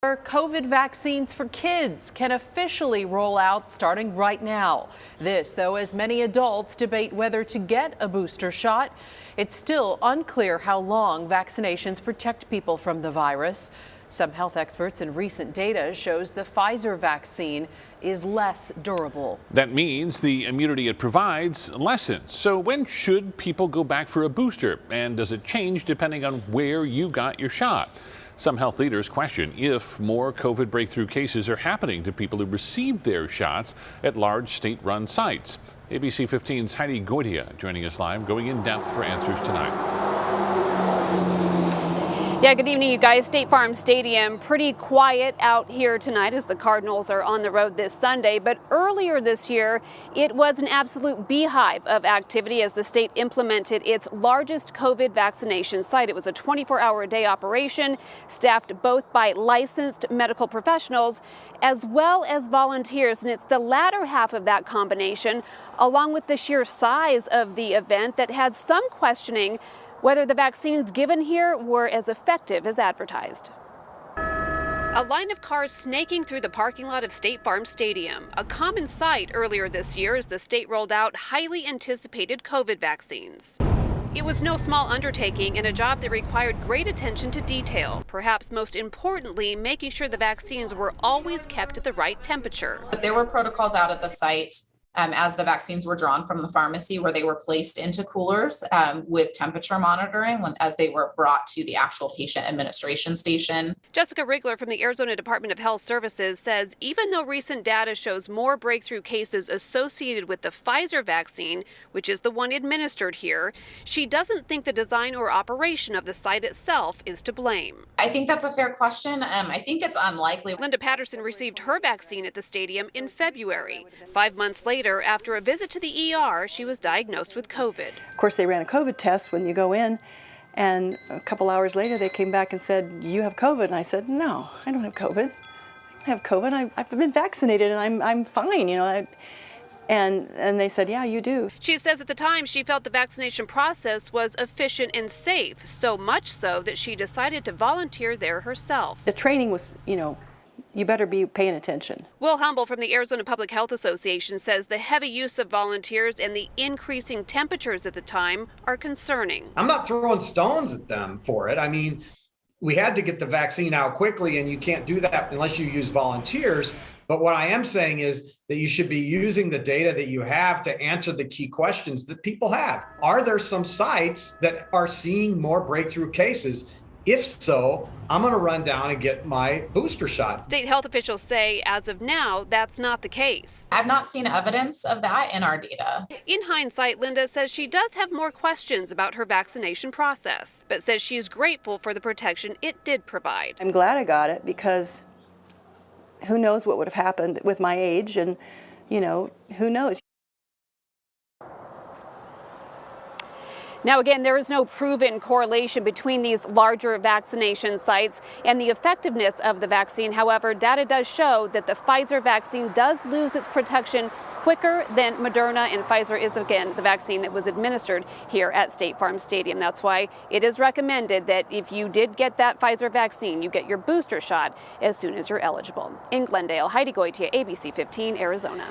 COVID vaccines for kids can officially roll out starting right now. This, though, as many adults debate whether to get a booster shot. It's still unclear how long vaccinations protect people from the virus. Some health experts and recent data shows the Pfizer vaccine is less durable. That means the immunity it provides lessens. So when should people go back for a booster? And does it change depending on where you got your shot? Some health leaders question if more COVID breakthrough cases are happening to people who received their shots at large state-run sites. ABC 15's Heidi Goitia joining us live, going in depth for answers tonight. Yeah, good evening, you guys. State Farm Stadium, pretty quiet out here tonight as the Cardinals are on the road this Sunday. But earlier this year, it was an absolute beehive of activity as the state implemented its largest COVID vaccination site. It was a 24-hour-a-day operation staffed both by licensed medical professionals as well as volunteers. And it's the latter half of that combination, along with the sheer size of the event, that had some questioning whether the vaccines given here were as effective as advertised. A line of cars snaking through the parking lot of State Farm Stadium, a common sight earlier this year as the state rolled out highly anticipated COVID vaccines. It was no small undertaking and a job that required great attention to detail, perhaps most importantly, making sure the vaccines were always kept at the right temperature. There were protocols out at the site as the vaccines were drawn from the pharmacy, where they were placed into coolers with temperature monitoring as they were brought to the actual patient administration station. Jessica Rigler from the Arizona Department of Health Services says even though recent data shows more breakthrough cases associated with the Pfizer vaccine, which is the one administered here, she doesn't think the design or operation of the site itself is to blame. I think that's a fair question. I think it's unlikely. Linda Patterson received her vaccine at the stadium in February. 5 months later, after a visit to the ER, she was diagnosed with COVID. Of course, they ran a COVID test when you go in, and a couple hours later they came back and said, "You have COVID." And I said, "No, I don't have COVID. I don't have COVID. I've been vaccinated and I'm fine, you know." And they said, "Yeah, you do." She says at the time she felt the vaccination process was efficient and safe, so much so that she decided to volunteer there herself. The training was, you better be paying attention. Will Humble from the Arizona Public Health Association says the heavy use of volunteers and the increasing temperatures at the time are concerning. I'm not throwing stones at them for it. I mean, we had to get the vaccine out quickly, and you can't do that unless you use volunteers. But what I am saying is that you should be using the data that you have to answer the key questions that people have. Are there some sites that are seeing more breakthrough cases? If so, I'm going to run down and get my booster shot. State health officials say as of now, that's not the case. I've not seen evidence of that in our data. In hindsight, Linda says she does have more questions about her vaccination process, but says she's grateful for the protection it did provide. I'm glad I got it because who knows what would have happened with my age, and, who knows. Now, again, there is no proven correlation between these larger vaccination sites and the effectiveness of the vaccine. However, data does show that the Pfizer vaccine does lose its protection quicker than Moderna, and Pfizer is, again, the vaccine that was administered here at State Farm Stadium. That's why it is recommended that if you did get that Pfizer vaccine, you get your booster shot as soon as you're eligible. In Glendale, Heidi Goitia, ABC 15, Arizona.